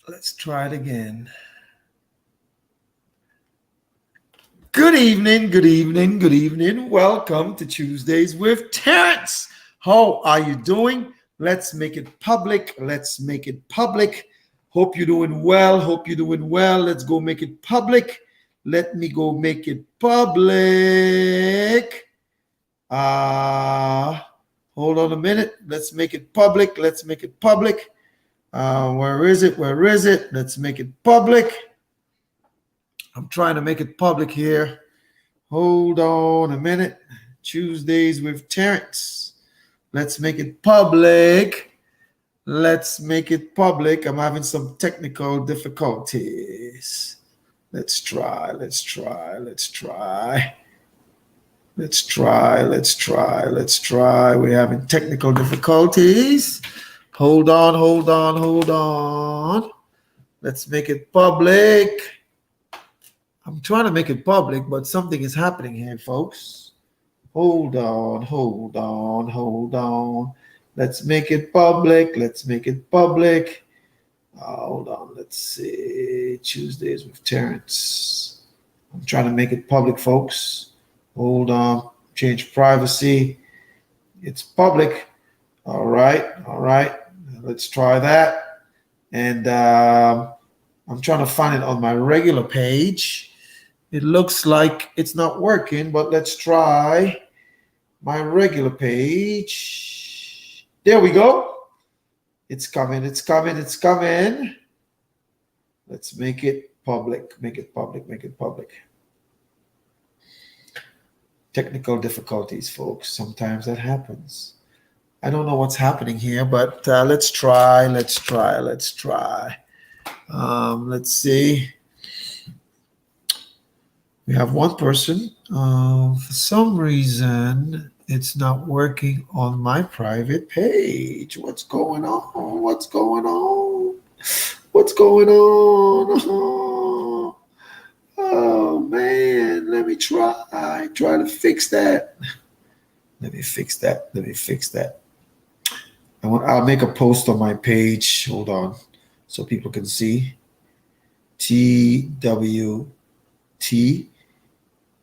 Let's try it again. Good evening, good evening, good evening. Welcome to Tuesdays with Terrence. How are you doing? Let's make it public. Let's make it public. Hope you're doing well. Hope you're doing well. Let's go make it public. Let me go make it public. Uh, Hold on a minute. Let's make it public. Let's make it public. Where is it? Where is it? Let's make it public. I'm trying to make it public here. Hold on a minute. Tuesdays with Terrence. Let's make it public. Let's make it public. I'm having some technical difficulties. Let's try. Let's try. Let's try. Let's try. Let's try. Let's try. We're having technical difficulties. Hold on. Hold on. Hold on. Let's make it public. I'm trying to make it public, but something is happening here, folks. Hold on, hold on, hold on. Let's make it public. Let's make it public. Hold on. Let's see. Tuesdays with Terrence. I'm trying to make it public, folks. Hold on. Change privacy. It's public. All right. All right. Let's try that. And I'm trying to find it on my regular page. It looks like it's not working, but let's try my regular page. There we go. It's coming, it's coming, it's coming. Let's make it public, make it public, make it public. Technical difficulties, folks. Sometimes that happens. I don't know what's happening here, but let's try, let's try, let's try. Let's see. We have one person. For some reason, it's not working on my private page. What's going on? What's going on? What's going on? Oh man, let me try to fix that. Let me fix that. Let me fix that. I'll make a post on my page. Hold on, so people can see. TWT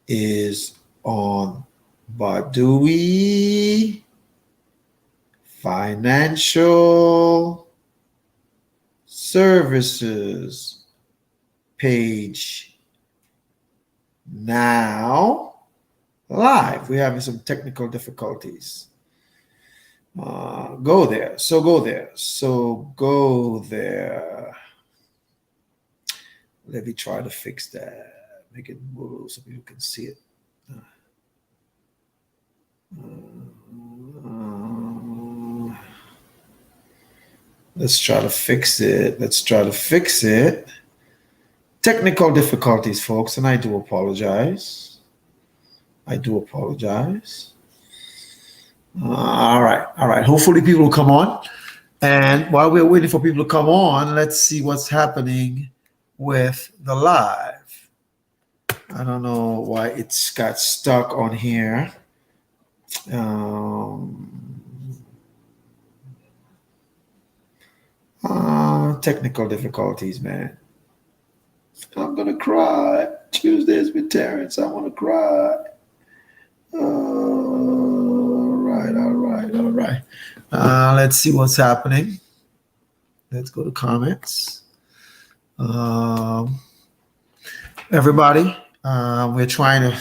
is on Badui Financial Services page now live. We're having some technical difficulties. Go there. So go there. So go there. Let me try to fix that. Make it blue so people can see it. Let's try to fix it. Let's try to fix it. Technical difficulties, folks, and I do apologize. I do apologize. All right. All right. Hopefully people will come on. And while we're waiting for people to come on, let's see what's happening with the live. I don't know why it's got stuck on here. Technical difficulties, man. I'm gonna cry. Tuesdays with Terrence. I want to cry. All right, all right, all right. Let's see what's happening. Let's go to comments. Everybody, we're trying to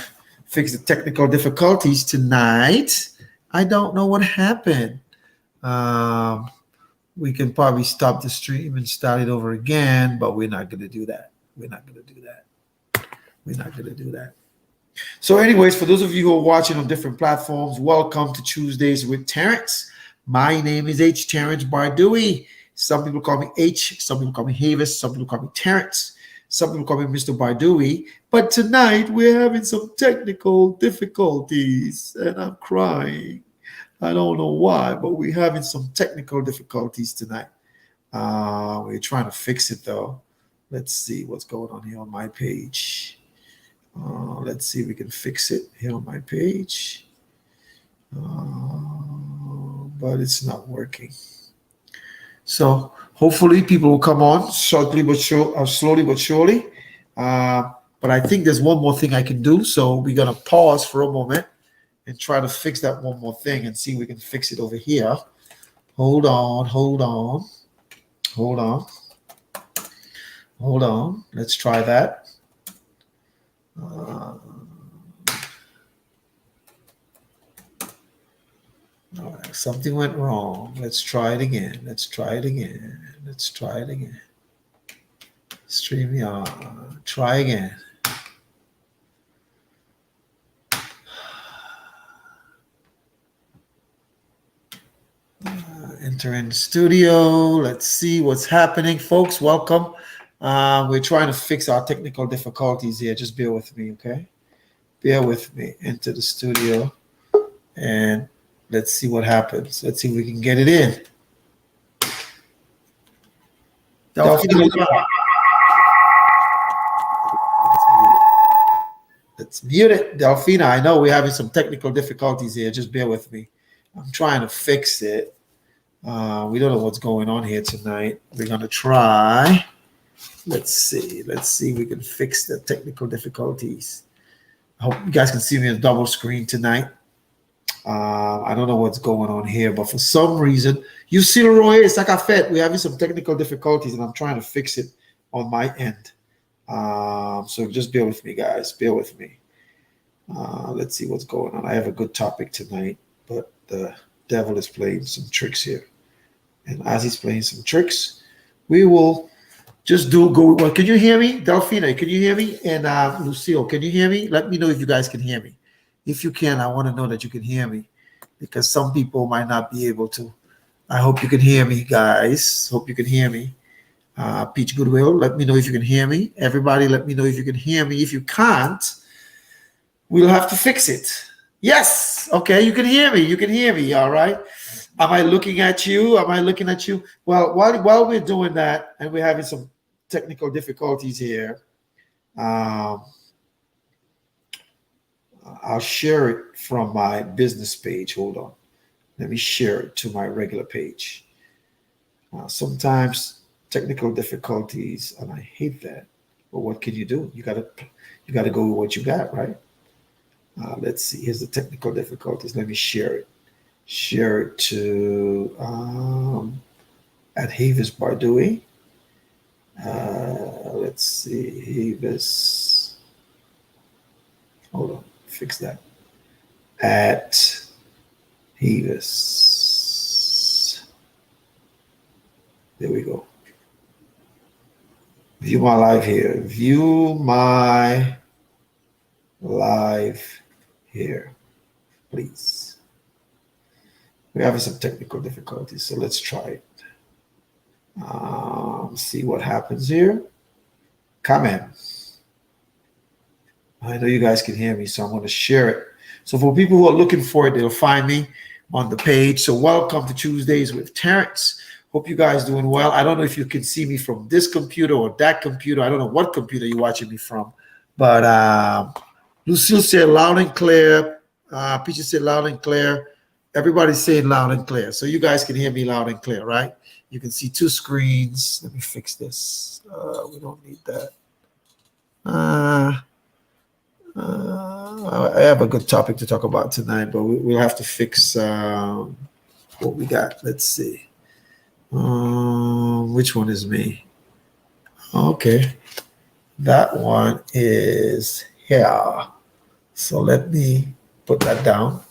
fix the technical difficulties tonight. I don't know what happened. We can probably stop the stream and start it over again, but we're not going to do that. We're not going to do that. We're not going to do that. So anyways, for those of you who are watching on different platforms, welcome to Tuesdays with Terrence. My name is H. Terrence Bardui. Some people call me H. Some people call me Havis. Some people call me Terrence. Some people call me Mr. Bardui. But tonight we're having some technical difficulties and I'm crying. I don't know why, but we're having some technical difficulties tonight. We're trying to fix it though. Let's see what's going on here on my page. Let's see if we can fix it here on my page. But it's not working. So hopefully people will come on shortly but slowly but surely. But I think there's one more thing I can do. So we're gonna pause for a moment and try to fix that one more thing and see if we can fix it over here. Hold on, hold on, hold on, hold on. Let's try that. All right, something went wrong. Let's try it again. Let's try it again. Let's try it again. StreamYard. Try again. Enter in the studio. Let's see what's happening, folks. Welcome. We're trying to fix our technical difficulties here. Just bear with me, okay? Bear with me. Enter the studio and let's see what happens. Let's see if we can get it in. Let's mute it. Delphina, I know we're having some technical difficulties here. Just bear with me. I'm trying to fix it. We don't know what's going on here tonight. We're going to try. Let's see. Let's see if we can fix the technical difficulties. I hope you guys can see me on double screen tonight. I don't know what's going on here, but for some reason, you see, Roy, it's like I said, we're having some technical difficulties, and I'm trying to fix it on my end. So just bear with me, guys. Bear with me. Let's see what's going on. I have a good topic tonight, but the devil is playing some tricks here. And as he's playing some tricks, we will just go. Well, can you hear me? Delphina, can you hear me? And Lucille, can you hear me? Let me know if you guys can hear me. If you can, I want to know that you can hear me, because some people might not be able to. I hope you can hear me, guys. Hope you can hear me. Peach Goodwill, let me know if you can hear me. Everybody, let me know if you can hear me. If you can't, we'll have to fix it. Yes. Okay, you can hear me. You can hear me. All right. Am I looking at you? Am I looking at you? Well, while we're doing that and we're having some technical difficulties here, I'll share it from my business page. Hold on. Let me share it to my regular page. Sometimes technical difficulties, and I hate that. But what can you do? You gotta go with what you got, right? Let's see. Here's the technical difficulties. Let me share it. Share it to at Havis Bardui. Let's see. Havis. Hold on. Fix that. At Havis. There we go. View my live here. View my live here, please. We're having some technical difficulties, so let's try it. See what happens here. Comment. I know you guys can hear me, so I'm going to share it. So for people who are looking for it, they'll find me on the page. So welcome to Tuesdays with Terrence. Hope you guys doing well. I don't know if you can see me from this computer or that computer. I don't know what computer you're watching me from. But Lucille said loud and clear. Peaches said loud and clear. Everybody's saying loud and clear. So you guys can hear me loud and clear, right? You can see two screens. Let me fix this. We don't need that. I have a good topic to talk about tonight, but we'll have to fix what we got. Let's see. Which one is me? Okay. That one is here. So let me put that down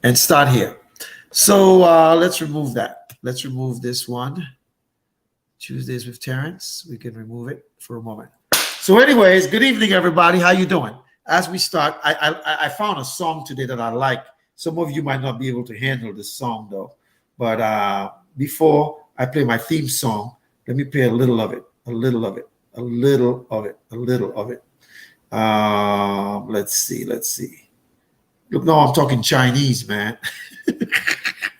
and start here. So let's remove that. Let's remove this one. Tuesdays with Terrence. We can remove it for a moment. So anyways, good evening, everybody. How you doing? As we start, I found a song today that I like. Some of you might not be able to handle this song, though. But before I play my theme song, let me play a little of it, a little of it, a little of it, a little of it. Let's see. Look, no, I'm talking Chinese, man.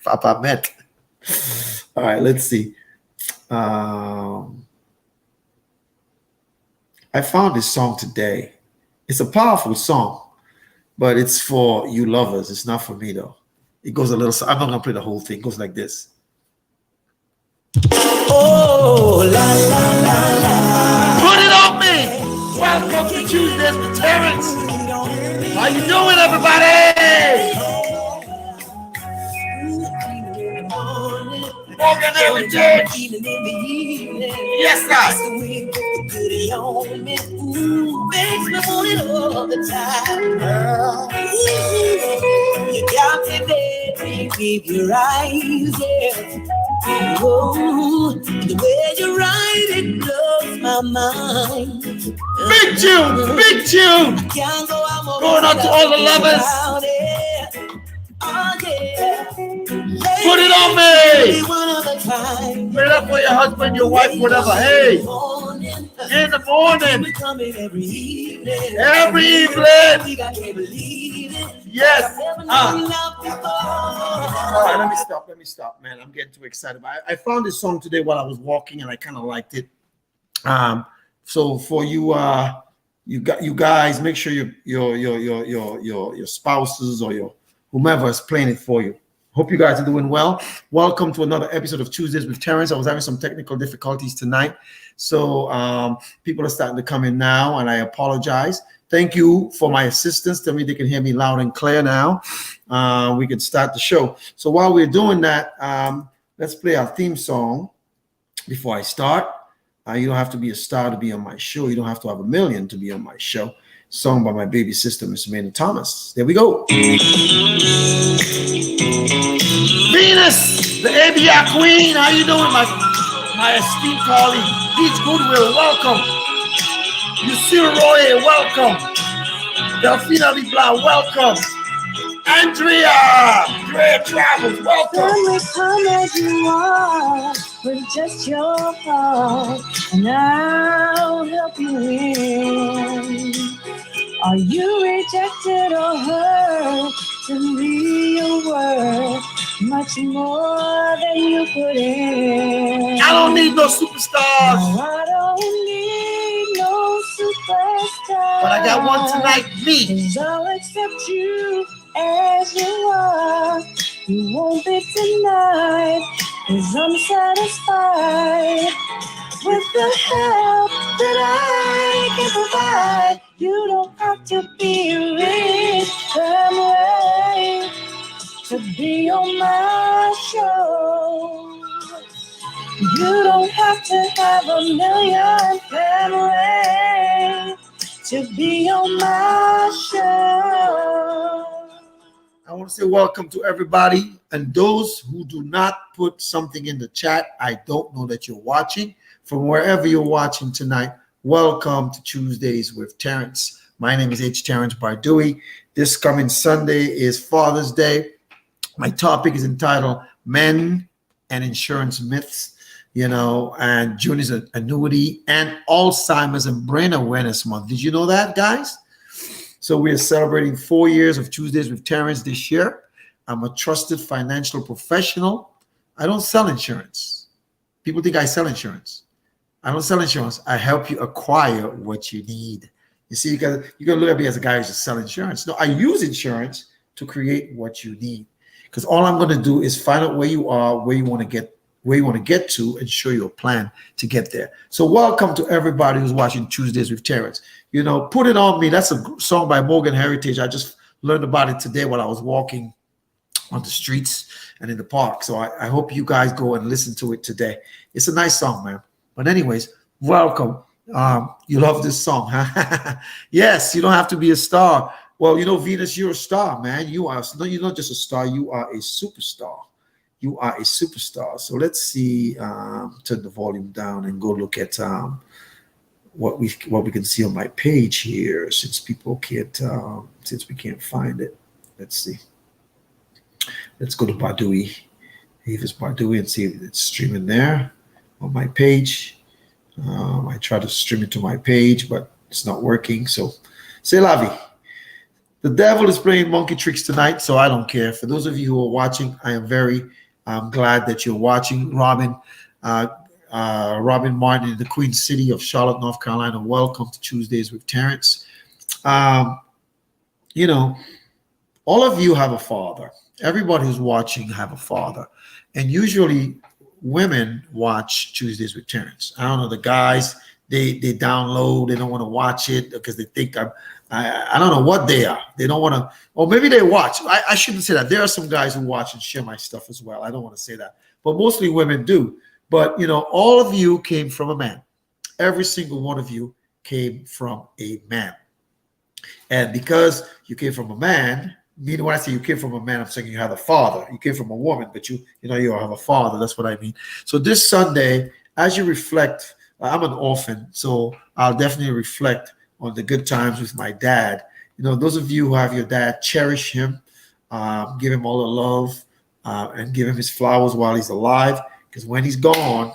Papa met. All right, let's see. I found this song today. It's a powerful song, but it's for you lovers. It's not for me, though. It goes a little, I'm not going to play the whole thing. It goes like this. Terrence. How you doing, everybody? Morgan Heritage. Yes, guys. Makes me want it all the time. You got me, baby, keep your eyes, yeah. Oh, the way you ride it blows my mind. Big tune, big tune. Going out to all the lovers. Oh, yeah. Put it on me. Put it up for your husband, your wife, whatever. Hey, in the morning. Every evening. Yes. All right, let me stop, man. I'm getting too excited. I found this song today while I was walking, and I kind of liked it. So for you, you guys, make sure your spouses or your whomever is playing it for you. Hope you guys are doing well. Welcome to another episode of Tuesdays with Terrence. I was having some technical difficulties tonight, so people are starting to come in now, and I apologize. Thank you for my assistance. Tell me they can hear me loud and clear now. We can start the show. So while we're doing that, let's play our theme song before I start. You don't have to be a star to be on my show. You don't have to have a million to be on my show. Song by my baby sister, Miss Maynard Thomas. There we go. Venus, the ABR queen. How you doing, my esteemed colleague? Beach Goodwill, welcome. Lucille Roy, welcome. Delphina Libla, welcome. Andrea Travels, welcome. Come as you are with just your heart, and I'll help you win. Are you rejected or hurt? To me, your worth much more than you put in. I don't need no superstars. No, I don't need no superstars. But I got one tonight, me. 'Cause I'll accept you as you are. You won't be denied, 'cause I'm satisfied with the help that I can provide. You don't have to be rich family to be on my show. You don't have to have a million family to be on my show. I want to say welcome to everybody, and those who do not put something in the chat, I don't know that you're watching. From wherever you're watching tonight, welcome to Tuesdays with Terrence. My name is H. Terrence Bardui. This coming Sunday is Father's Day. My topic is entitled Men and Insurance Myths, and June is Annuity and Alzheimer's and Brain Awareness Month. Did you know that, guys? So we are celebrating 4 years of Tuesdays with Terrence this year. I'm a trusted financial professional. I don't sell insurance. People think I sell insurance. I don't sell insurance. I help you acquire what you need. You see, you can look at me as a guy who's just selling insurance. No, I use insurance to create what you need. Because all I'm going to do is find out where you are, where you want to get to, and show you a plan to get there. So welcome to everybody who's watching Tuesdays with Terrence. Put It On Me. That's a song by Morgan Heritage. I just learned about it today while I was walking on the streets and in the park. So I hope you guys go and listen to it today. It's a nice song, man. But anyways, welcome. You love this song, huh? Yes, you don't have to be a star. Well, Venus, you're a star, man. You're not just a star. You are a superstar. You are a superstar. So let's see. Turn the volume down and go look at what we can see on my page here. Since people can't, since we can't find it, let's see. Let's go to Bardui, Avis Bardui, and see if it's streaming there on my page. I try to stream it to my page, but it's not working. So, c'est la vie. The devil is playing monkey tricks tonight, so I don't care. For those of you who are watching, I am very glad that you're watching. Robin Martin in the Queen City of Charlotte, North Carolina. Welcome to Tuesdays with Terrence. All of you have a father. Everybody who's watching have a father. And usually women watch Tuesdays with Terrence. I don't know, the guys, they download. They don't want to watch it because they think I don't know what they are. They don't want to, or maybe they watch. I shouldn't say that. There are some guys who watch and share my stuff as well. I don't want to say that, but mostly women do. But all of you came from a man. Every single one of you came from a man. And because you came from a man, meaning when I say you came from a man, I'm saying you have a father. You came from a woman, but you have a father. That's what I mean. So this Sunday, as you reflect, I'm an orphan, so I'll definitely reflect on the good times with my dad. Those of you who have your dad, cherish him, give him all the love, and give him his flowers while he's alive. Because when he's gone,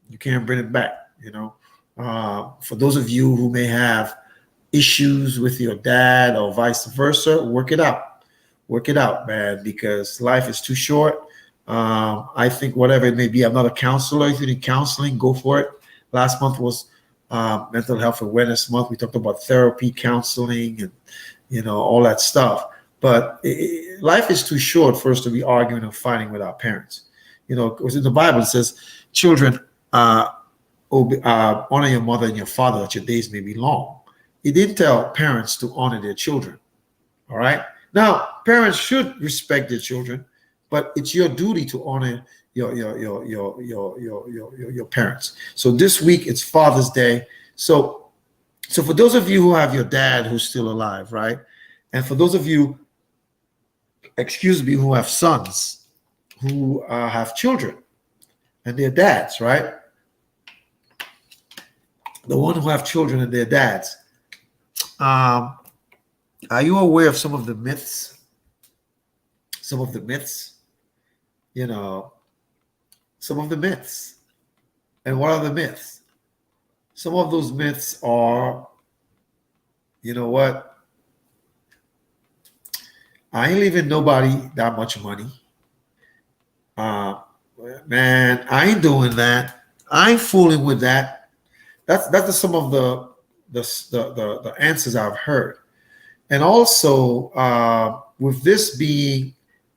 you can't bring it back. For those of you who may have issues with your dad or vice versa, work it out, man, because life is too short. I think whatever it may be, I'm not a counselor. If you need counseling, go for it. Last month was Mental Health Awareness Month. We talked about therapy, counseling, and all that stuff. But life is too short for us to be arguing and fighting with our parents. Because in the Bible it says, children, honor your mother and your father that your days may be long. It didn't tell parents to honor their children. All right. Now, parents should respect their children, but it's your duty to honor your parents. So this week it's Father's Day. So for those of you who have your dad who's still alive, right, and for those of you, who have sons who have children and their dads, right, the one who have children and their dads. Are you aware of some of the myths? Some of the myths. And what are the myths? Some of those myths are, what? I ain't leaving nobody that much money. Man, I ain't doing that. I ain't fooling with that. That's some of the answers I've heard. And also, with this being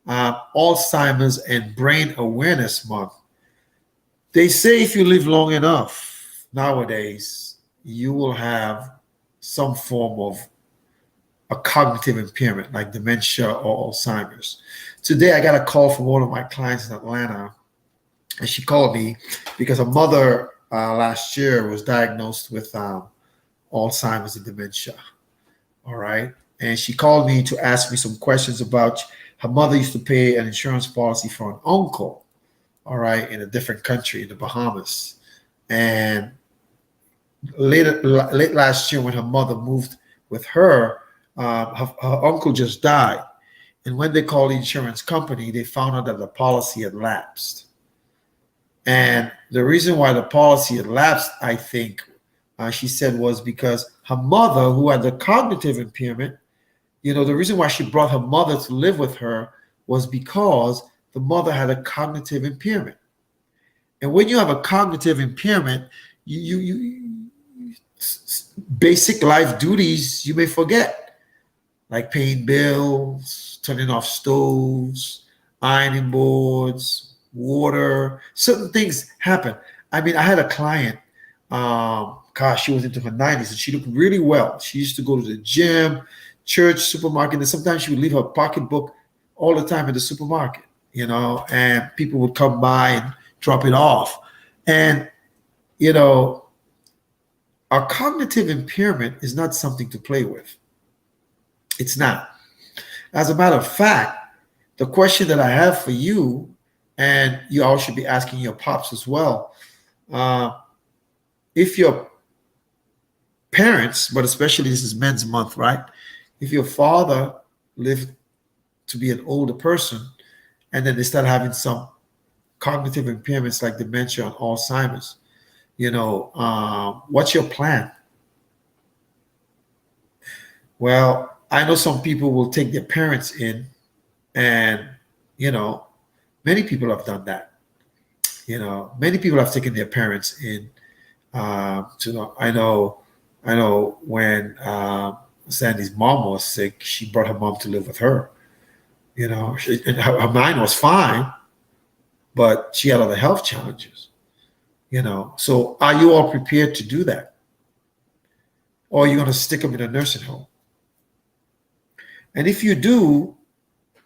Alzheimer's and Brain Awareness Month, they say if you live long enough nowadays, you will have some form of a cognitive impairment like dementia or Alzheimer's. Today, I got a call from one of my clients in Atlanta, and she called me because her mother last year was diagnosed with Alzheimer's and dementia. All right. And she called me to ask me some questions about her mother used to pay an insurance policy for an uncle, all right, in a different country, in the Bahamas. And late last year, when her mother moved with her, her uncle just died. And when they called the insurance company, they found out that the policy had lapsed. And the reason why the policy had lapsed, I think, she said, was because her mother, who had the cognitive impairment, the reason why she brought her mother to live with her was because the mother had a cognitive impairment. And when you have a cognitive impairment, you basic life duties you may forget, like paying bills, turning off stoves, ironing boards, water. Certain things happen. I mean, I had a client, she was into her 90s and she looked really well. She used to go to the gym, church, supermarket, and sometimes she would leave her pocketbook all the time in the supermarket, and people would come by and drop it off. And, our cognitive impairment is not something to play with. It's not. As a matter of fact, the question that I have for you, and you all should be asking your pops as well, if your parents, but especially this is Men's Month, right? If your father lived to be an older person and then they start having some cognitive impairments like dementia and Alzheimer's, what's your plan? Well, I know some people will take their parents in, and, many people have done that. Many people have taken their parents in. I know when Sandy's mom was sick, she brought her mom to live with her. And her mind was fine, but she had other health challenges. So are you all prepared to do that? Or are you going to stick them in a nursing home? And if you do,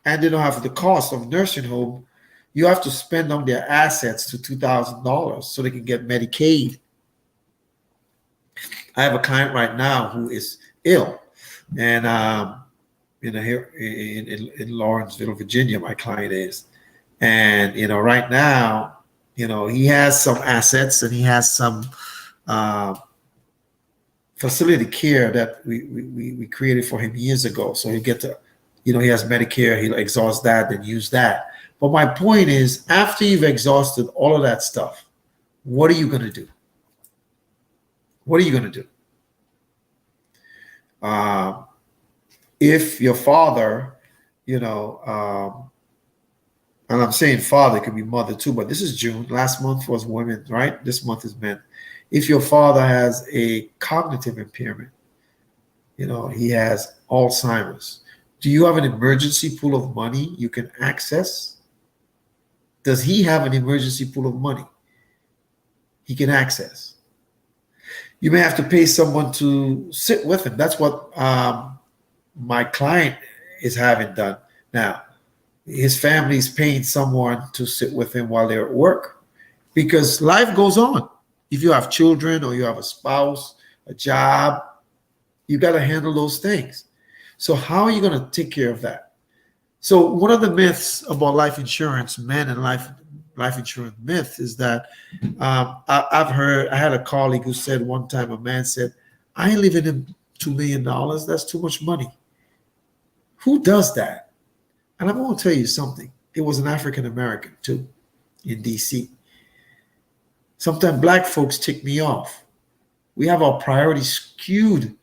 and they don't have the cost of nursing home, you have to spend on their assets to $2,000 so they can get Medicaid. I have a client right now who is ill, and here in Lawrenceville, Virginia, my client is, and right now, he has some assets and he has some facility care that we created for him years ago. So he get to, he has Medicare, he'll exhaust that, then use that. But my point is, after you've exhausted all of that stuff, what are you going to do? What are you going to do? If your father, and I'm saying father, it could be mother too, but this is June. Last month was women, right? This month is men. If your father has a cognitive impairment, he has Alzheimer's, do you have an emergency pool of money you can access? Does he have an emergency pool of money he can access? You may have to pay someone to sit with him. That's what my client is having done. Now, his family is paying someone to sit with him while they're at work, because life goes on. If you have children or you have a spouse, a job, you got to handle those things. So how are you going to take care of that? So one of the myths about life insurance, men and life insurance myth, is that I had a colleague who said one time, a man said, I ain't leaving him $2 million. That's too much money. Who does that? And I'm going to tell you something. It was an African American too in DC. Sometimes black folks tick me off. We have our priorities skewed.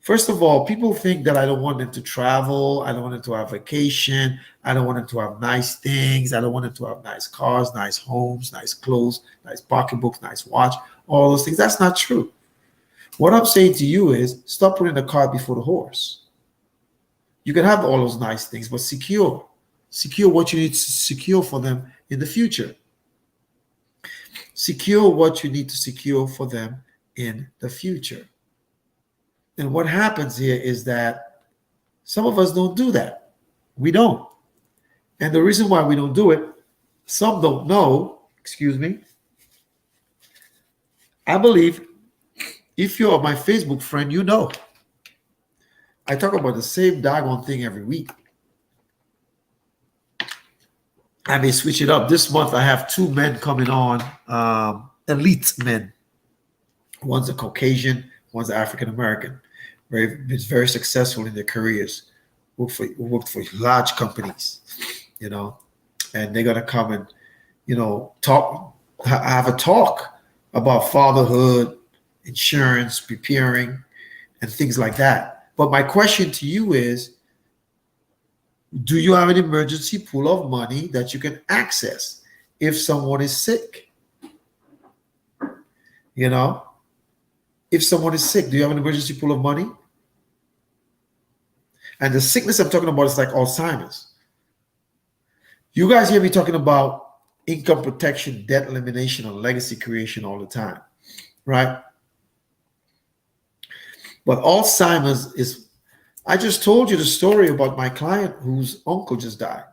First of all, people think that I don't want them to travel. I don't want them to have vacation. I don't want them to have nice things. I don't want them to have nice cars, nice homes, nice clothes, nice pocketbooks, nice watch, all those things. That's not true. What I'm saying to you is, stop putting the cart before the horse. You can have all those nice things, but secure what you need to secure for them in the future. Secure what you need to secure for them in the future. And what happens here is that some of us don't do that. We don't. And the reason why we don't do it, some don't know, I believe if you're my Facebook friend, you know. I talk about the same doggone thing every week. I may switch it up. This month I have two men coming on, elite men. One's a Caucasian, one's an African American. Very successful in their careers. Worked for large companies, and they're gonna come and, have a talk about fatherhood, insurance, preparing, and things like that. But my question to you is, do you have an emergency pool of money that you can access if someone is sick? If someone is sick, do you have an emergency pool of money? And the sickness I'm talking about is like Alzheimer's. You guys hear me talking about income protection, debt elimination, and legacy creation all the time, right? But Alzheimer's is, I just told you the story about my client whose uncle just died.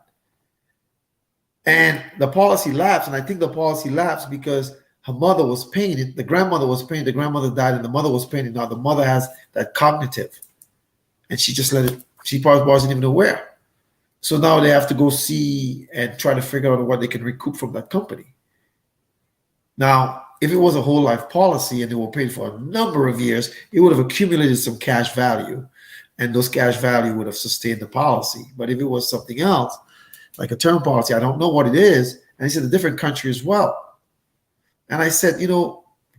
And the policy lapsed, and I think the policy lapsed because her mother was paying it. The grandmother was paying. The grandmother died, and the mother was paying it. Now the mother has that cognitive, and she just let it. She probably wasn't even aware. So now they have to go see and try to figure out what they can recoup from that company. Now, if it was a whole life policy and they were paid for a number of years, it would have accumulated some cash value, and those cash value would have sustained the policy. But if it was something else, like a term policy, I don't know what it is. And he said a different country as well. And I said,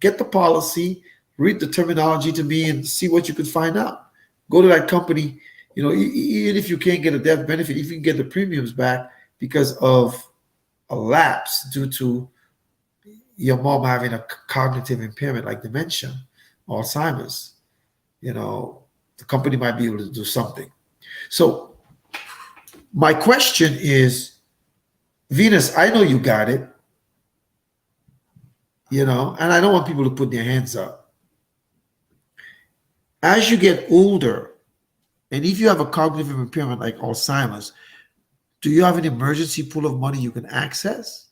get the policy, read the terminology to me, and see what you could find out. Go to that company, even if you can't get a death benefit, if you can get the premiums back because of a lapse due to your mom having a cognitive impairment like dementia, Alzheimer's, the company might be able to do something. So my question is, Venus, I know you got it. and I don't want people to put their hands up. As you get older, and if you have a cognitive impairment like Alzheimer's, do you have an emergency pool of money you can access?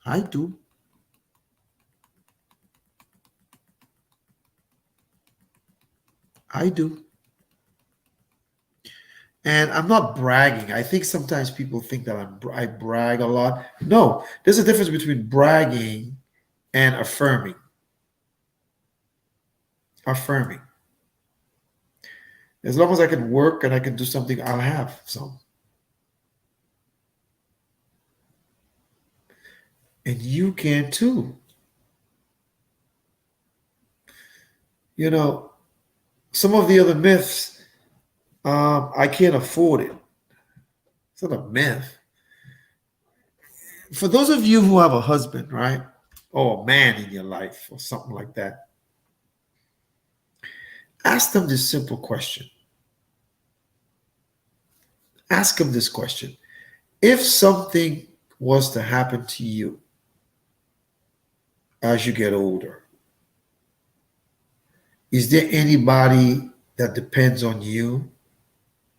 I do. I do. And I'm not bragging. I think sometimes people think that I brag a lot. No, there's a difference between bragging and affirming. Affirming. As long as I can work and I can do something, I'll have some. And you can too. Some of the other myths, I can't afford it. It's not a myth. For those of you who have a husband, right? Or a man in your life or something like that, ask them this simple question. Ask them this question. If something was to happen to you as you get older, is there anybody that depends on you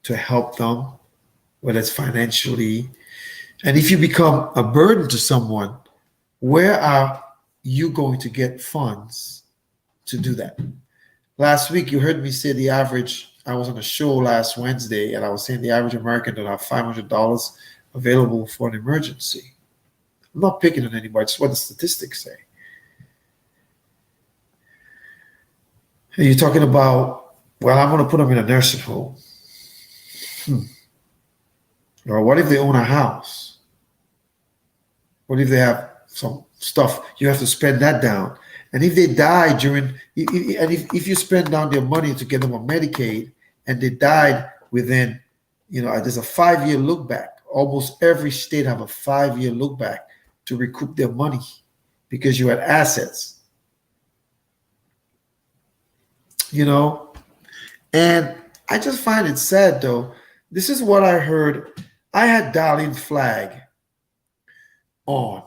to help them, whether it's financially? And if you become a burden to someone, where are you going to get funds to do that? Last week, you heard me say the average. I was on a show last Wednesday, and I was saying the average American don't have $500 available for an emergency. I'm not picking on anybody, it's what the statistics say. And you're talking about, well, I'm going to put them in a nursing home. Or what if they own a house? What if they have some stuff? You have to spend that down. And if they die if you spend down their money to get them on Medicaid and they died within, there's a 5-year look back. Almost every state have a 5-year look back to recoup their money because you had assets. And I just find it sad though. This is what I heard. I had Darlene Flagg on.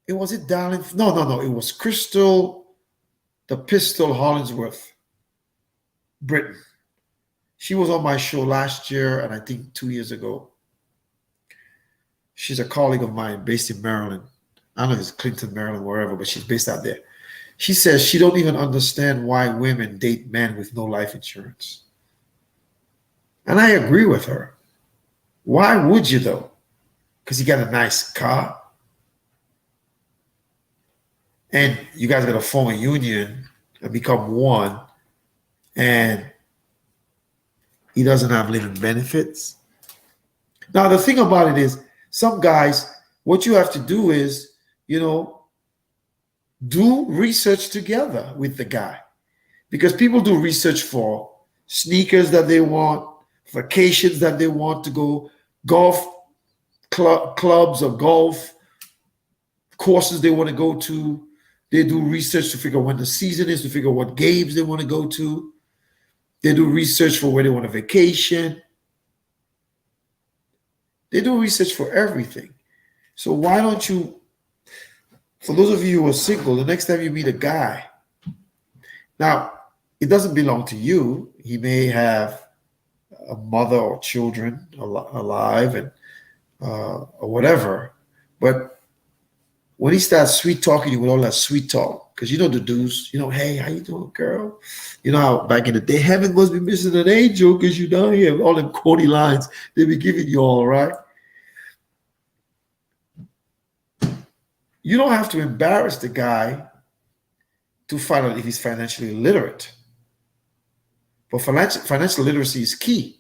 Was it Darlene? No. It was Crystal, the Pistol Hollingsworth, Britain. She was on my show last year and I think 2 years ago. She's a colleague of mine based in Maryland. I don't know if it's Clinton, Maryland, wherever, but she's based out there. She says she don't even understand why women date men with no life insurance. And I agree with her. Why would you though? Because you got a nice car. And you guys got to form a union and become one. And he doesn't have living benefits. Now, the thing about it is, some guys, what you have to do is, do research together with the guy. Because people do research for sneakers that they want, vacations that they want to go, golf clubs or golf courses they want to go to. They do research to figure out when the season is, to figure out what games they want to go to. They do research for where they want to vacation. They do research for everything. So why don't you, for those of you who are single, the next time you meet a guy, now, it doesn't belong to you. He may have a mother or children alive and or whatever. But when he starts sweet talking you with all that sweet talk, because the dudes, hey, how you doing, girl? How back in the day, heaven must be missing an angel because you down here, all them corny lines they be giving you all, right? You don't have to embarrass the guy to find out if he's financially literate. But financial literacy is key.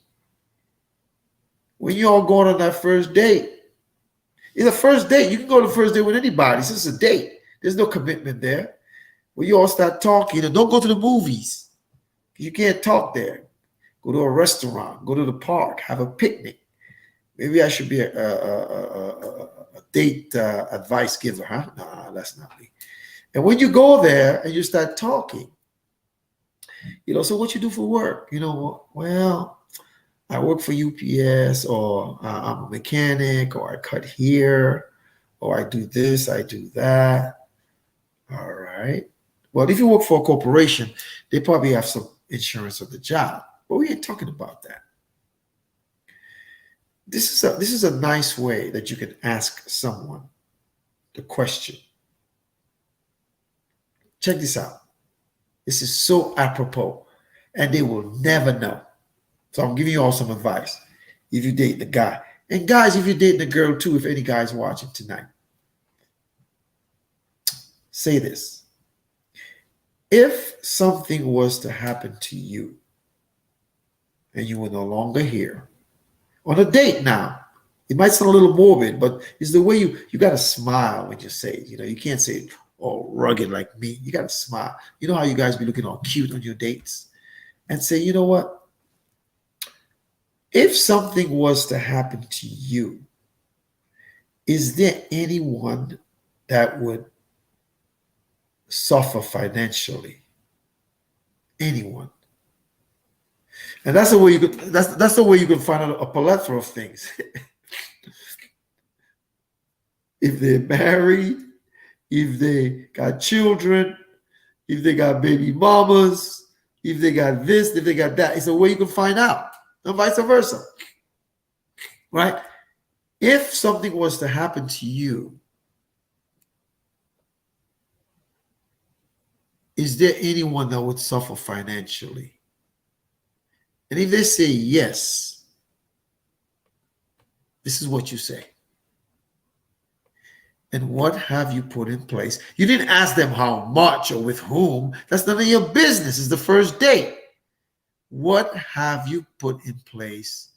When you're all going on that first date, it's a first date. You can go to the first date with anybody. It's just a date. There's no commitment there. When you all start talking, and don't go to the movies. You can't talk there. Go to a restaurant. Go to the park. Have a picnic. Maybe I should be a date advice giver, huh? Nah, that's not me. And when you go there and you start talking, so what you do for work? Well, I work for UPS, or I'm a mechanic, or I cut here, or I do this, I do that. All right. Well, if you work for a corporation, they probably have some insurance of the job, but we ain't talking about that. This is a nice way that you can ask someone the question. Check this out. This is so apropos, and they will never know. So I'm giving you all some advice. If you date the guy, and guys, if you're dating the girl too, if any guys watching tonight, say this. If something was to happen to you and you were no longer here on a date now, it might sound a little morbid, but it's the way you got to smile when you say it. You can't say it all rugged like me. You got to smile. You know how you guys be looking all cute on your dates, and say, you know what? If something was to happen to you, is there anyone that would suffer financially? Anyone? And that's the way you could. That's the way you can find out a plethora of things. If they're married, if they got children, if they got baby mamas, if they got this, if they got that, it's a way you can find out, and vice versa. Right? If something was to happen to you, is there anyone that would suffer financially? And if they say yes, this is what you say. And what have you put in place? You didn't ask them how much or with whom. That's none of your business. It's the first date. What have you put in place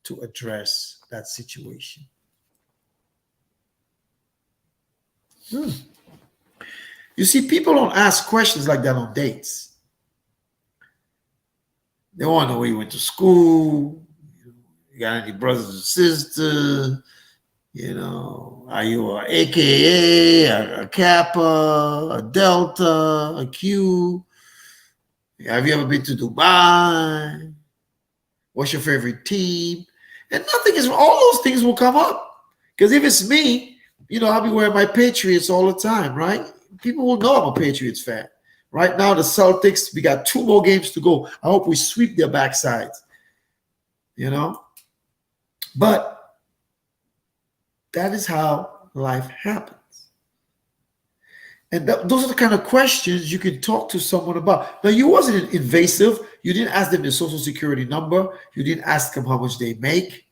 to address that situation? You see, people don't ask questions like that on dates. They want to know where you went to school. You got any brothers and sisters? Are you a AKA, a Kappa, a Delta, a Q? Have you ever been to Dubai? What's your favorite team? And all those things will come up. Because if it's me, I'll be wearing my Patriots all the time, right? People will know I'm a Patriots fan. Right now, the Celtics, we got 2 more games to go. I hope we sweep their backsides. But that is how life happens. And those are the kind of questions you can talk to someone about. Now, you wasn't invasive. You didn't ask them their social security number. You didn't ask them how much they make.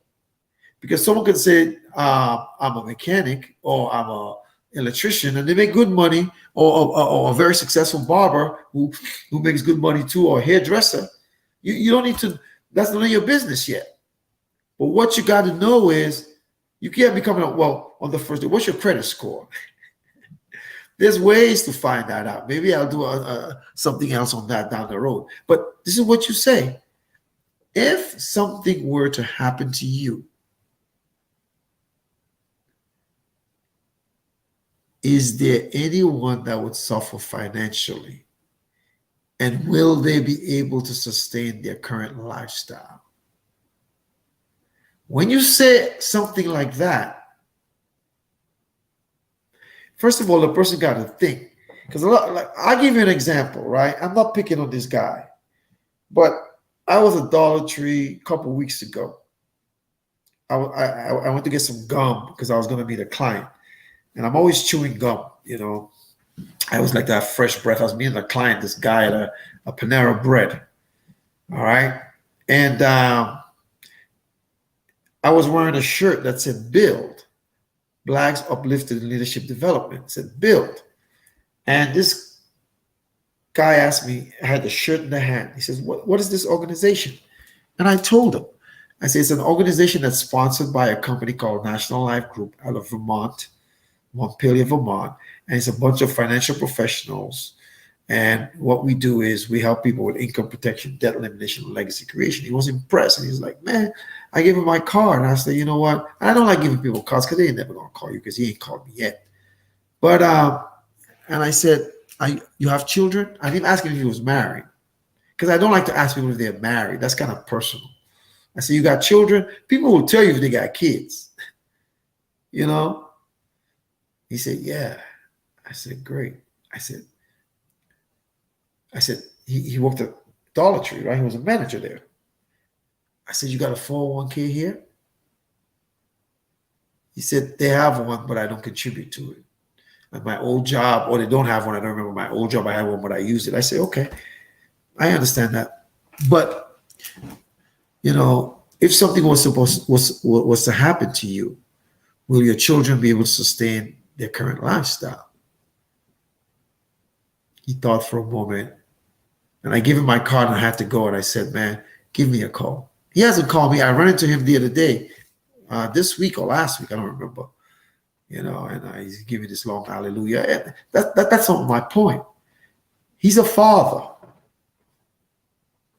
Because someone could say, I'm a mechanic, or I'm an electrician, and they make good money, or a very successful barber who makes good money too, or a hairdresser. You don't need to, that's none of your business yet. But what you got to know is, you can't be coming up, well, on the first day, what's your credit score? There's ways to find that out. Maybe I'll do something else on that down the road. But this is what you say. If something were to happen to you, is there anyone that would suffer financially? And will they be able to sustain their current lifestyle? When you say something like that, first of all, the person got to think. Because I'll give you an example, right? I'm not picking on this guy, but I was at Dollar Tree a couple weeks ago. I went to get some gum because I was going to meet a client. And I'm always chewing gum, I always like to have fresh breath. I was meeting a client, this guy at a Panera Bread. All right. And I was wearing a shirt that said "Build, Blacks Uplifted in Leadership Development." It said "Build." And this guy asked me, I had the shirt in the hand. He says, what is this organization? And I told him, I said, it's an organization that's sponsored by a company called National Life Group out of Vermont, Montpelier, Vermont. And it's a bunch of financial professionals. And what we do is we help people with income protection, debt elimination, and legacy creation. He was impressed. And he was like, man, I gave him my card. And I said, you know what? I don't like giving people cards because they ain't never going to call you because he ain't called me yet. But, and I said, you have children? I didn't ask him if he was married because I don't like to ask people if they're married. That's kind of personal. I said, you got children? People will tell you if they got kids. You know? He said, yeah. I said, great. I said, he worked at Dollar Tree, right? He was a manager there. I said, you got a 401k here? He said, they have one, but I don't contribute to it. At my old job, or they don't have one. I don't remember my old job. I had one, but I used it. I say, okay, I understand that. But, you know, if something was to happen to you, will your children be able to sustain their current lifestyle? He thought for a moment, and I gave him my card and I had to go. And I said, man, give me a call. He hasn't called me. I ran into him the other day, this week or last week. I don't remember. You know, and he's giving this long hallelujah. And that's not my point. He's a father.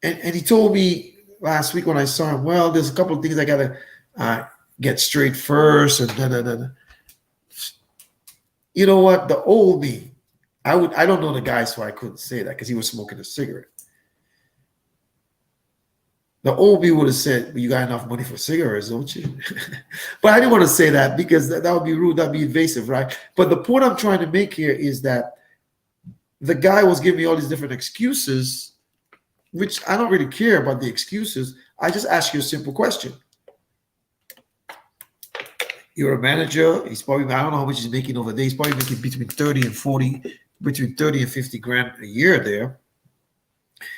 And he told me last week when I saw him, well, there's a couple of things I got to get straight first. And da. You know what? The old me, I don't know the guy, so I couldn't say that because he was smoking a cigarette. The old me would have said, well, you got enough money for cigarettes, don't you? But I didn't want to say that because that would be rude, that would be invasive, right? But the point I'm trying to make here is that the guy was giving me all these different excuses, which I don't really care about the excuses. I just ask you a simple question. You're a manager. He's probably, I don't know how much he's making over there. He's probably making between 30 and 40, between 30 and 50 grand a year there.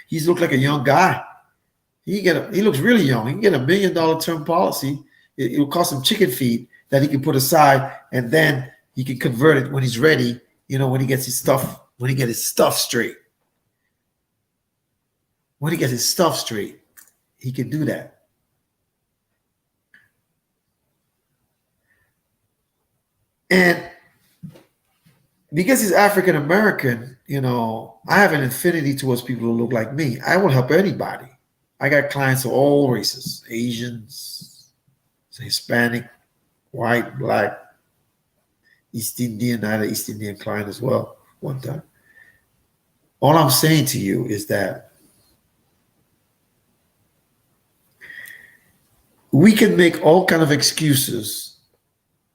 He's looked like a young guy. He looks really young. He can get $1 million term policy. It will cost him chicken feed that he can put aside, and then he can convert it when he's ready. You know, when he gets his stuff, straight. When he gets his stuff straight, he can do that. And because he's African American, you know, I have an affinity towards people who look like me. I will help anybody. I got clients of all races, Asians, Hispanic, white, black, East Indian. I had an East Indian client as well one time. All I'm saying to you is that we can make all kind of excuses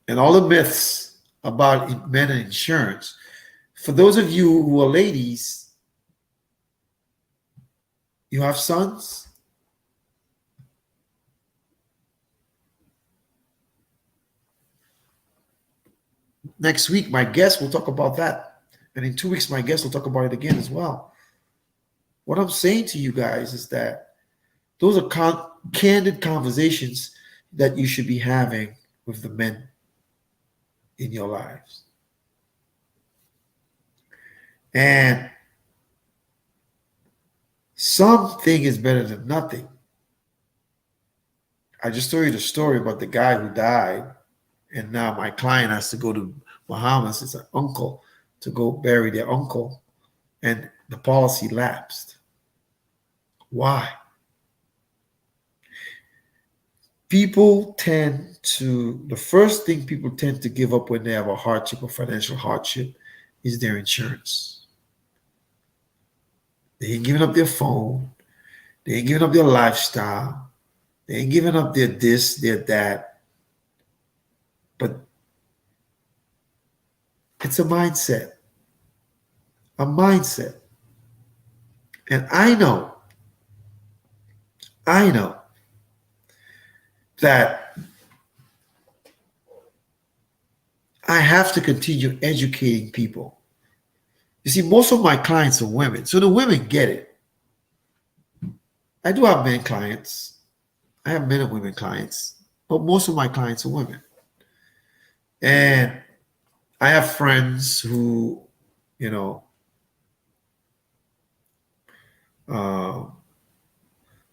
and all the myths about men and insurance. For those of you who are ladies, you have sons. Next week, my guest will talk about that. And in 2 weeks, my guest will talk about it again as well. What I'm saying to you guys is that those are candid conversations that you should be having with the men in your lives. And something is better than nothing. I just told you the story about the guy who died. And now my client has to go to Bahamas, it's an uncle, to go bury their uncle. And the policy lapsed. Why? The first thing people tend to give up when they have a hardship or financial hardship is their insurance. They ain't giving up their phone. They ain't giving up their lifestyle. They ain't giving up their this, their that. But it's a mindset. A mindset. And I know that I have to continue educating people. You see, most of my clients are women, so the women get it. I do have men clients. I have men and women clients, but most of my clients are women. And I have friends who, you know,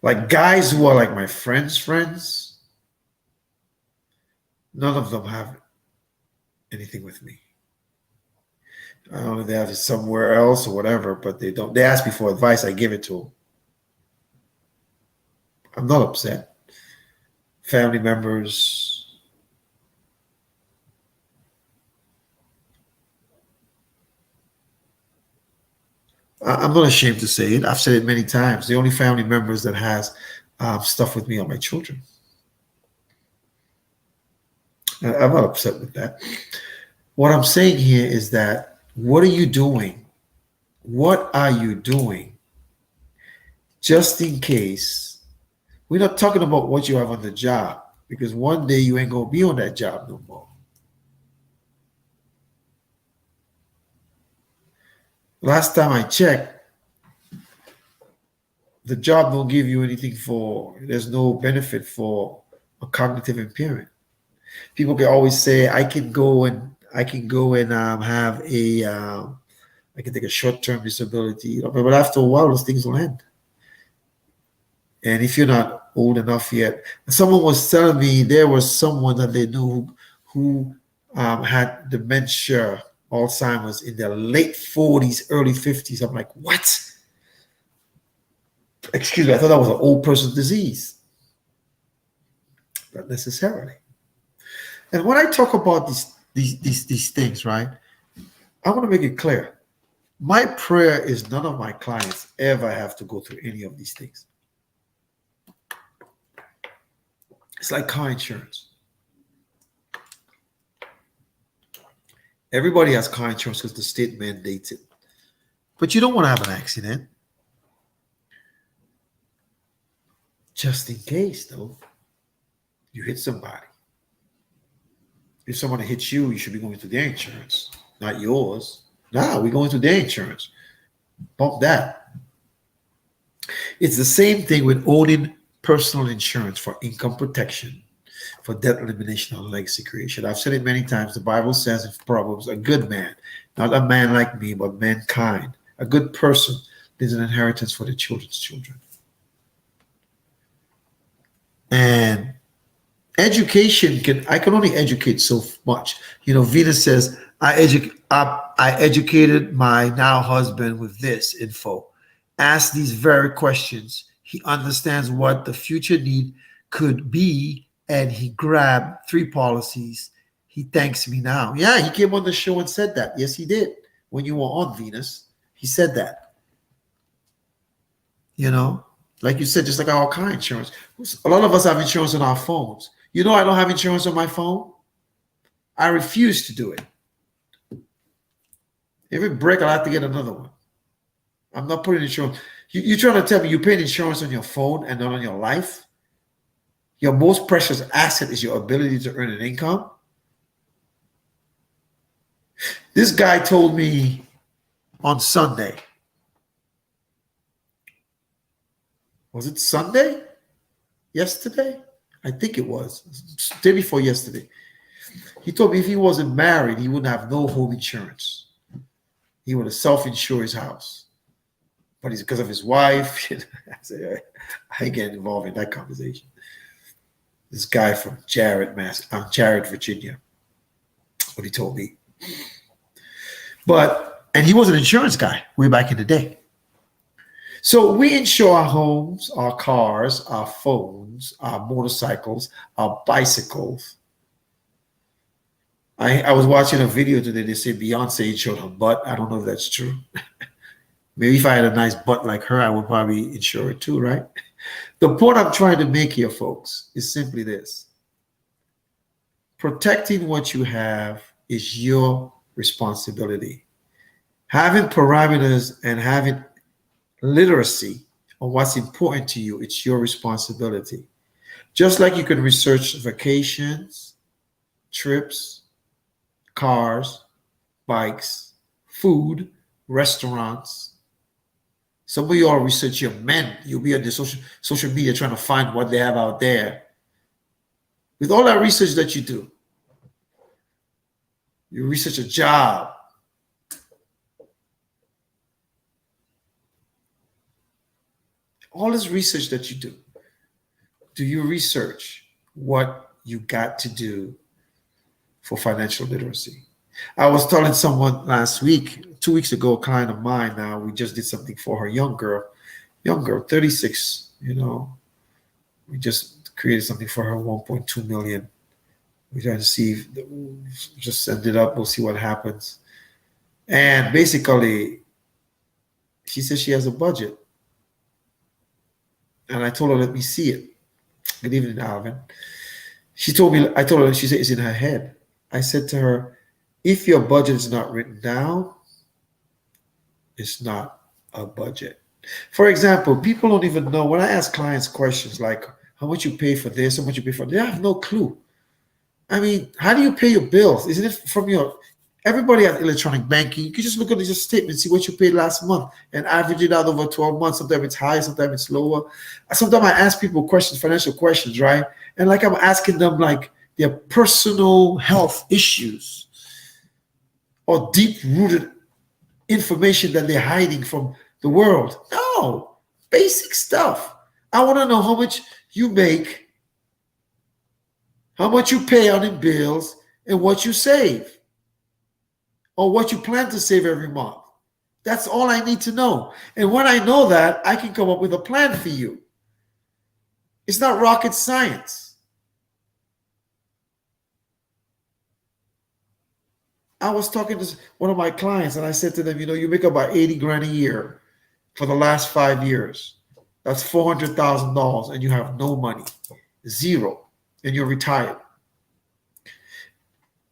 like guys who are like my friends, none of them have anything with me. I don't know if they have it somewhere else or whatever, but they don't. They ask me for advice, I give it to them. I'm not upset. Family members, I'm not ashamed to say it. I've said it many times. The only family members that has stuff with me on my children. I'm not upset with that. What I'm saying here is that what are you doing? What are you doing just in case? We're not talking about what you have on the job, because one day you ain't going to be on that job no more. Last time I checked, the job don't give you anything for, there's no benefit for a cognitive impairment. People can always say, I can go and have a, I can take a short-term disability, but after a while, those things will end. And if you're not old enough yet, someone was telling me there was someone that they knew who had dementia, Alzheimer's in their late 40s, early 50s. I'm like, what? Excuse me, I thought that was an old person's disease. Not necessarily. And when I talk about these things, right, I want to make it clear. My prayer is none of my clients ever have to go through any of these things. It's like car insurance. Everybody has car insurance because the state mandates it. But you don't want to have an accident. Just in case, though, you hit somebody. If someone hits you, you should be going to their insurance, not yours. No, we're going to their insurance. Bump that. It's the same thing with owning personal insurance for income protection, for debt elimination, or legacy creation. I've said it many times. The Bible says in Proverbs, a good man, not a man like me, but mankind, a good person is an inheritance for the children's children. And education I can only educate so much. You know, Venus says, I educated my now husband with this info. Ask these very questions. He understands what the future need could be, and he grabbed 3 policies. He thanks me now. Yeah, he came on the show and said that. Yes, he did. When you were on Venus, he said that. You know, like you said, just like our car insurance. A lot of us have insurance on our phones. You know, I don't have insurance on my phone. I refuse to do it. If it breaks, I'll have to get another one. I'm not putting insurance. You're trying to tell me you're paying insurance on your phone and not on your life? Your most precious asset is your ability to earn an income? This guy told me on Sunday. Was it Sunday? Yesterday? I think it was. Day before yesterday. He told me if he wasn't married, he wouldn't have no home insurance. He would have self-insured his house. But it's because of his wife. I said, I get involved in that conversation. This guy from Jarrett, Virginia. That's what he told me. And he was an insurance guy way back in the day. So we insure our homes, our cars, our phones, our motorcycles, our bicycles. I was watching a video today. They say Beyonce insured her butt. I don't know if that's true. Maybe if I had a nice butt like her, I would probably insure it too, right? The point I'm trying to make here, folks, is simply this. Protecting what you have is your responsibility. Having parameters and having literacy on what's important to you, it's your responsibility. Just like you can research vacations, trips, cars, bikes, food, restaurants. Some of you all research your men. You'll be on the social media trying to find what they have out there. With all that research that you do, you research a job. All this research that you do you research what you got to do for financial literacy? I was telling someone last week, 2 weeks ago, a client of mine now, we just did something for her, young girl, 36, you know. We just created something for her, 1.2 million. We're trying to see if just send it up, we'll see what happens. And basically, she says she has a budget. And I told her, let me see it. Good evening, Alvin. She told me, I told her, she said it's in her head. I said to her, if your budget is not written down, it's not a budget. For example, people don't even know when I ask clients questions like how much you pay for this, how much you pay for, they have no clue. I mean, how do you pay your bills? Isn't it from your everybody has electronic banking? You can just look at your statement, see what you paid last month, and average it out over 12 months. Sometimes it's higher, sometimes it's lower. Sometimes I ask people questions, financial questions, right? And like I'm asking them like their personal health issues or deep-rooted information that they're hiding from the world. No, basic stuff. I want to know how much you make, how much you pay on in bills, and what you save, or what you plan to save every month. That's all I need to know. And when I know that, I can come up with a plan for you. It's not rocket science. I was talking to one of my clients and I said to them, you know, you make about 80 grand a year for the last 5 years. That's $400,000 and you have no money, zero, and you're retired.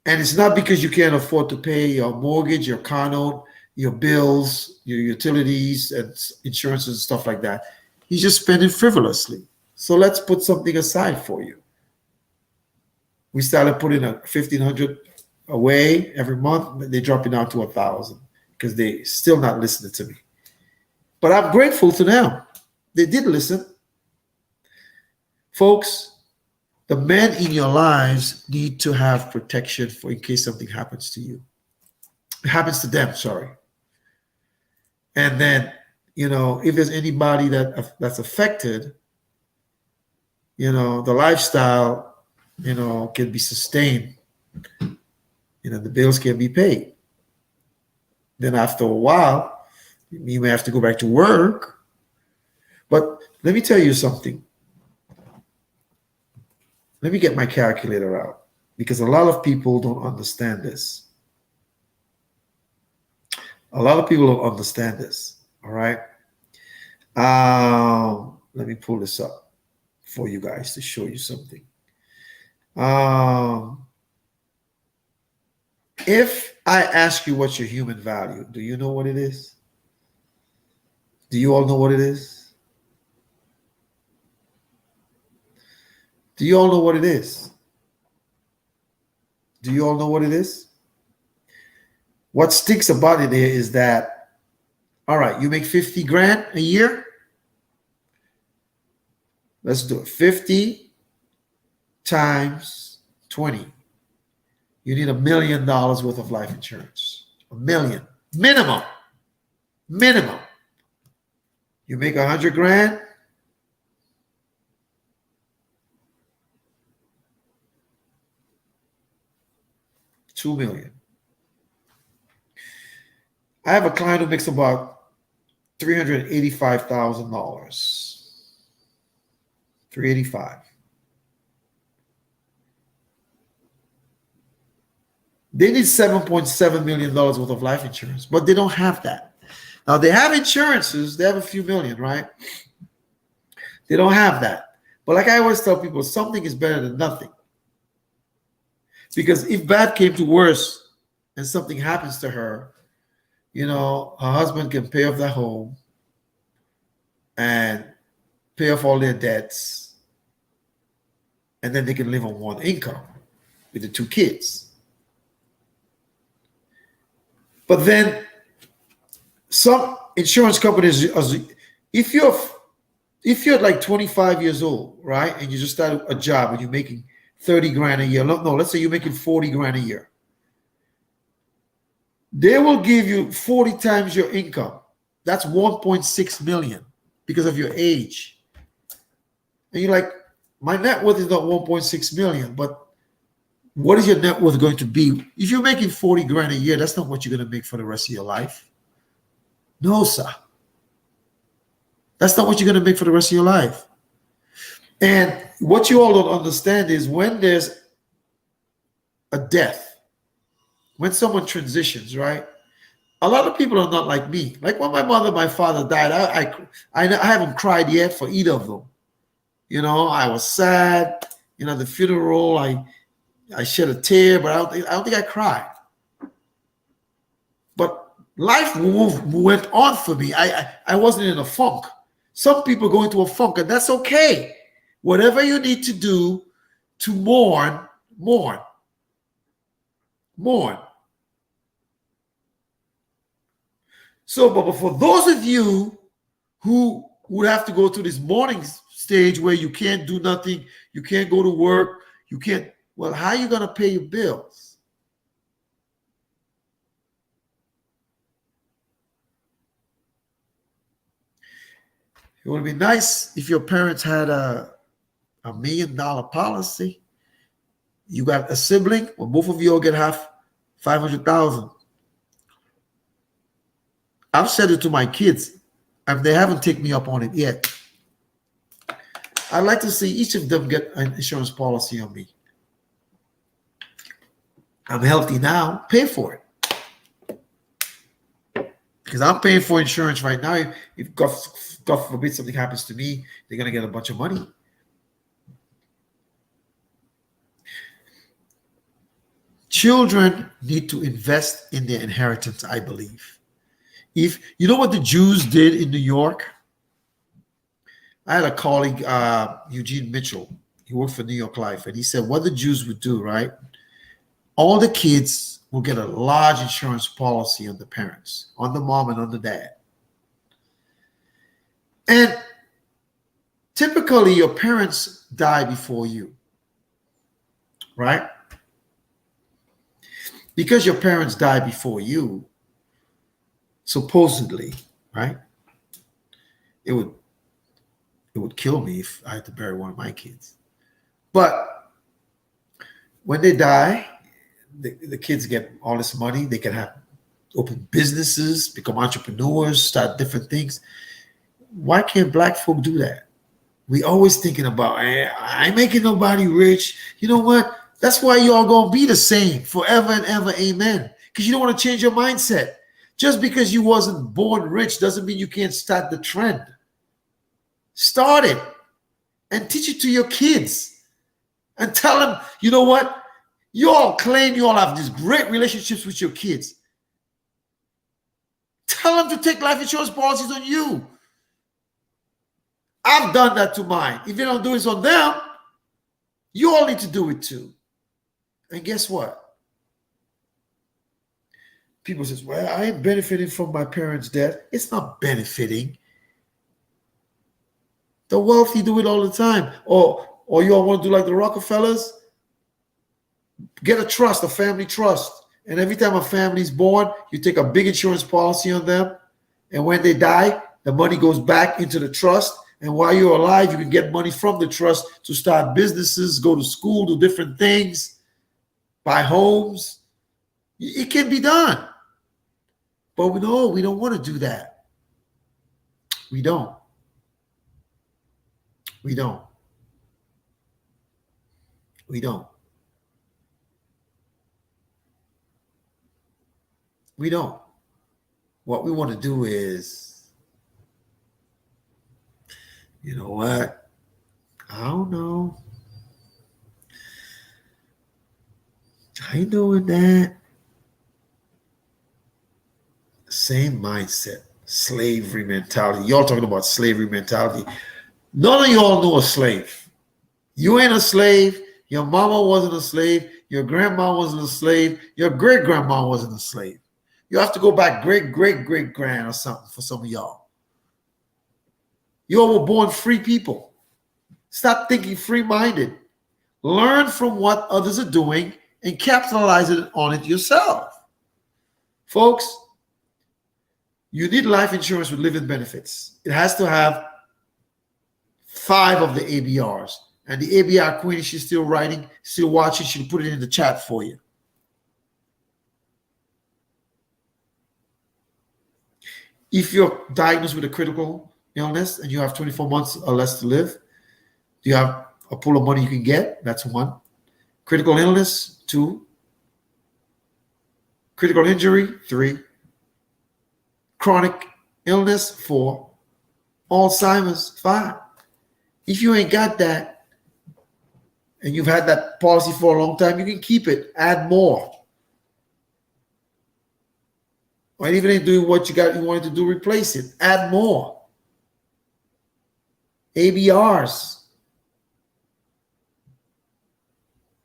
And it's not because you can't afford to pay your mortgage, your car note, your bills, your utilities and insurances and stuff like that. You're just spending frivolously. So let's put something aside for you. We started putting a $1,500 away every month. They're dropping down to $1,000 because they still not listening to me. But I'm grateful to them. They did listen. Folks, the men in your lives need to have protection for in case something happens to you. It happens to them, sorry. And then, you know, if there's anybody that's affected, you know, the lifestyle, you know, can be sustained. You know, the bills can be paid. Then after a while, you may have to go back to work. But let me tell you something. Let me get my calculator out because a lot of people don't understand this. A lot of people don't understand this. All right. Let me pull this up for you guys to show you something. If I ask you what's your human value, do you know what it is? Do you all know what it is? Do you all know what it is? Do you all know what it is? What sticks about it is that, all right, you make 50 grand a year. Let's do it. 50 times 20. You need $1 million worth of life insurance. $1 million. Minimum. Minimum. You make 100 grand. $2 million. I have a client who makes about $385,000. $385,000. They need $7.7 million worth of life insurance, but they don't have that. Now they have insurances, they have a few million, right? They don't have that. But like I always tell people, something is better than nothing. Because if bad came to worse and something happens to her, you know, her husband can pay off their home and pay off all their debts. And then they can live on one income with the 2 kids. But then some insurance companies, if you're like 25 years old, right, and you just started a job and you're making 30 grand a year. No, let's say you're making 40 grand a year. They will give you 40 times your income. That's 1.6 million because of your age. And you're like, my net worth is not 1.6 million, but what is your net worth going to be? If you're making 40 grand a year, that's not what you're going to make for the rest of your life. No, sir. That's not what you're going to make for the rest of your life. And what you all don't understand is when there's a death, when someone transitions, right? A lot of people are not like me. Like when my mother, my father died, I haven't cried yet for either of them. You know, I was sad. You know, the funeral, I shed a tear, but I don't think I cried. But life went on for me. I wasn't in a funk. Some people go into a funk, and that's okay. Whatever you need to do to mourn, mourn. Mourn. So, but for those of you who would have to go through this mourning stage where you can't do nothing, you can't go to work, you can't, well, how are you going to pay your bills? It would be nice if your parents had a $1 million policy. You got a sibling, well, both of you all get half, 500,000. I've said it to my kids, and they haven't taken me up on it yet. I'd like to see each of them get an insurance policy on me. I'm healthy now, pay for it. Because I'm paying for insurance right now. If God forbid something happens to me, they're going to get a bunch of money. Children need to invest in their inheritance, I believe. If you know what the Jews did in New York, I had a colleague, Eugene Mitchell. He worked for New York Life, and he said what the Jews would do, right? All the kids will get a large insurance policy on the parents, on the mom and on the dad. And typically, your parents die before you, right? Because your parents die before you, supposedly, right? It would kill me if I had to bury one of my kids. But when they die, the kids get all this money. They can have open businesses, become entrepreneurs, start different things. Why can't black folk do that? We always thinking about, I ain't making nobody rich. You know what? That's why you all gonna be the same forever and ever. Amen. Because you don't want to change your mindset. Just because you wasn't born rich doesn't mean you can't start the trend. Start it and teach it to your kids and tell them, you know what? You all claim you all have these great relationships with your kids. Tell them to take life insurance policies on you. I've done that to mine. If you don't do it on them, you all need to do it too. And guess what? People says, well, I ain't benefiting from my parents' death. It's not benefiting. The wealthy do it all the time. Or you all want to do like the Rockefellers? Get a trust, a family trust. And every time a family's born, you take a big insurance policy on them. And when they die, the money goes back into the trust. And while you're alive, you can get money from the trust to start businesses, go to school, do different things, buy homes. It can be done. But we don't want to do that. We don't. We don't. We don't. We don't. What we want to do is, you know what? I don't know. I ain't doing that. Same mindset. Slavery mentality. Y'all talking about slavery mentality. None of y'all know a slave. You ain't a slave. Your mama wasn't a slave. Your grandma wasn't a slave. Your great-grandma wasn't a slave. You have to go back great-great-great-grand or something for some of y'all. You all were born free people. Stop thinking free-minded. Learn from what others are doing and capitalize on it yourself. Folks, you need life insurance with living benefits. It has to have 5 of the ABRs. And the ABR queen, she's still writing, still watching. She'll put it in the chat for you. If you're diagnosed with a critical illness and you have 24 months or less to live, do you have a pool of money you can get? That's 1. Critical illness, 2. Critical injury, 3. chronic illness, for Alzheimer's, fine. If you ain't got that and you've had that policy for a long time, you can keep it, add more. Or even if doing what you wanted to do, replace it, add more. ABRs,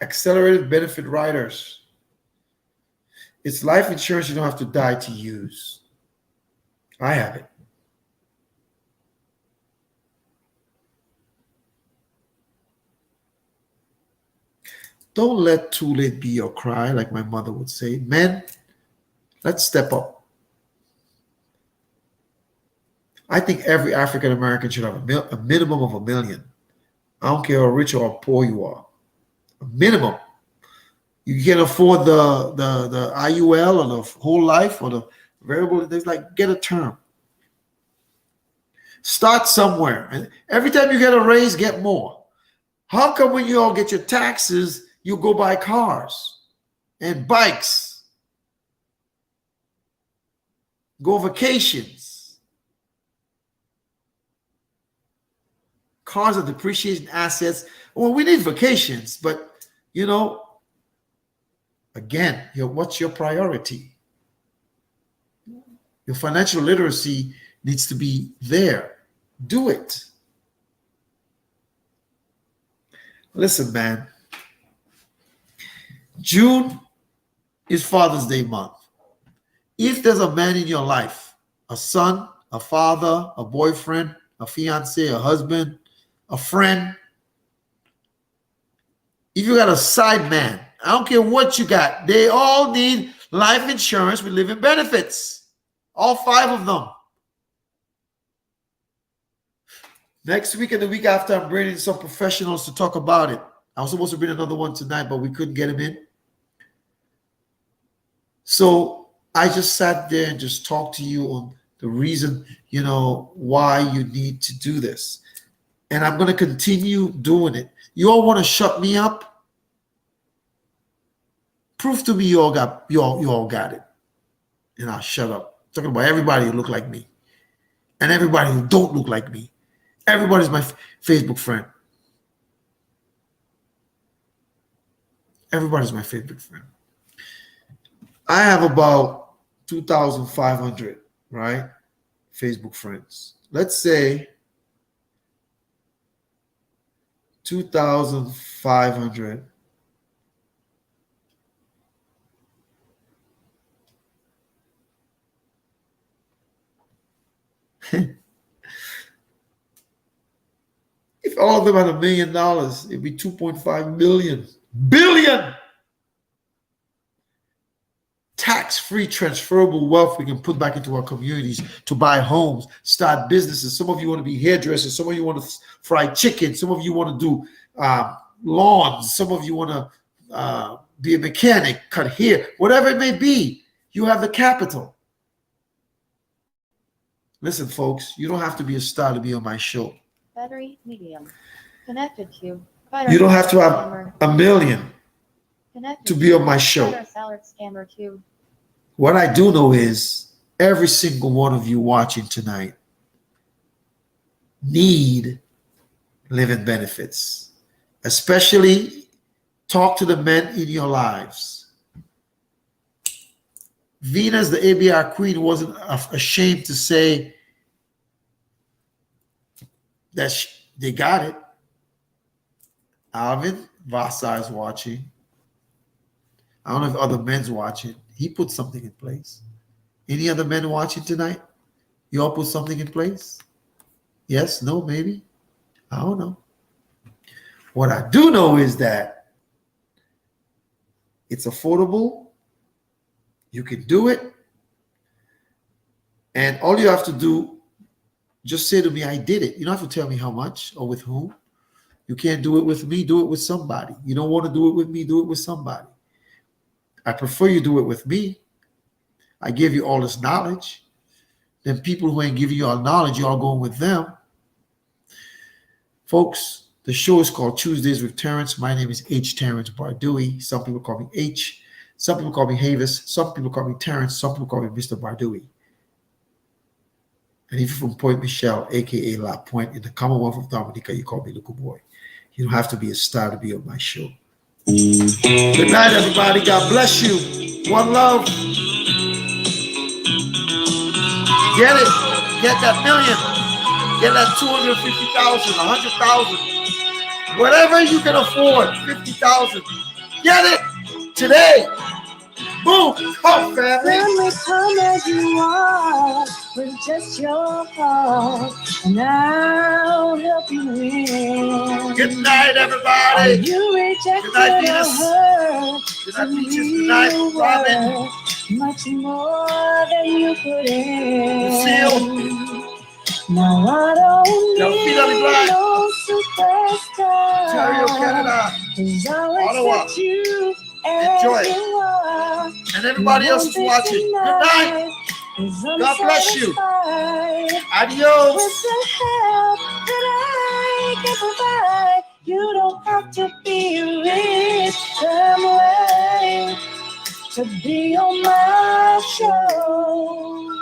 accelerated benefit riders. It's life insurance you don't have to die to use. I have it. Don't let too late be your cry, like my mother would say. Men, let's step up. I think every African American should have a minimum of $1 million. I don't care how rich or poor you are. A minimum. You can afford the IUL or the whole life or the variable. There's like, get a term. Start somewhere. And every time you get a raise, get more. How come when you all get your taxes, you go buy cars and bikes, go vacations? Cars are depreciating assets. Well, we need vacations, but you know, again, what's your priority? Your financial literacy needs to be there. Do it. Listen, man. June is Father's Day month. If there's a man in your life, a son, a father, a boyfriend, a fiance, a husband, a friend, if you got a side man, I don't care what you got, they all need life insurance with living benefits. All 5 of them. Next week and the week after, I'm bringing some professionals to talk about it. I was supposed to bring another one tonight, but we couldn't get him in. So I just sat there and just talked to you on the reason, why you need to do this. And I'm going to continue doing it. You all want to shut me up? Prove to me you all got it. And I'll shut up. I'm talking about everybody who look like me. And everybody who don't look like me. Everybody's my Facebook friend. Everybody's my Facebook friend. I have about 2,500, right? Facebook friends. Let's say 2,500 if all of them had $1 million, it'd be 2.5 billion tax-free transferable wealth we can put back into our communities to buy homes, start businesses. Some of you want to be hairdressers. Some of you want to fry chicken. Some of you want to do lawns. Some of you want to be a mechanic, cut hair, whatever it may be. You have the capital. Listen, folks, you don't have to be a star to be on my show. Battery medium. Connected to. You don't have to have $1 million to be on my show. Salad scammer too. What I do know is every single one of you watching tonight need living benefits. Especially talk to the men in your lives. Venus, the ABR queen, wasn't ashamed to say that they got it. Alvin Vasa is watching. I don't know if other men's watching. He put something in place. Any other men watching tonight? You all put something in place? Yes, no, maybe? I don't know. What I do know is that it's affordable. You can do it. And all you have to do, just say to me, I did it. You don't have to tell me how much or with whom. You can't do it with me, do it with somebody. You don't want to do it with me, do it with somebody. I prefer you do it with me. I give you all this knowledge. Then people who ain't giving you all knowledge, you're all going with them. Folks, the show is called Tuesdays with Terrence. My name is H. Terrence Bardui. Some people call me H. Some people call me Havis. Some people call me Terrence. Some people call me Mr. Bardui. And if you're from Point Michelle, aka La Pointe, in the Commonwealth of Dominica, you call me Little Boy. You don't have to be a star to be on my show. Good night, everybody. God bless you. One love. Get it. Get that million. Get that 250,000, 100,000. Whatever you can afford, 50,000. Get it today. Boom. Come, family. Family, come as you are with just your heart, and I'll help you win. Good night, Are everybody. you rejected Good night, or Venus. hurt? Good night, Peaches. Good night, Robin. Much more than you put in. Lucille. Now I don't Yo, feet on the need ground. no superstar. Ontario, Canada. 'Cause I'll Ottawa. accept you Enjoy. as you are. And everybody else is watching. Good night. God bless you. Adios. With the help that I can provide, you don't have to be rich family to be on my show.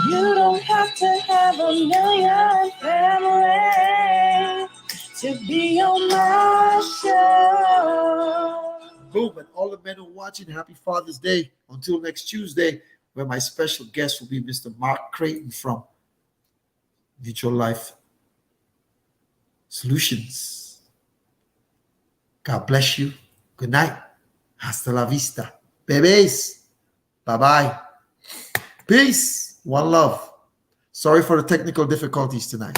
You don't have to have a million family to be on my show. Boom. And all the men who are watching, happy Father's Day. Until next Tuesday, where my special guest will be Mr. Mark Creighton from Mutual Life Solutions. God bless you. Good night. Hasta la vista. Babies. Bye-bye. Peace. One love. Sorry for the technical difficulties tonight.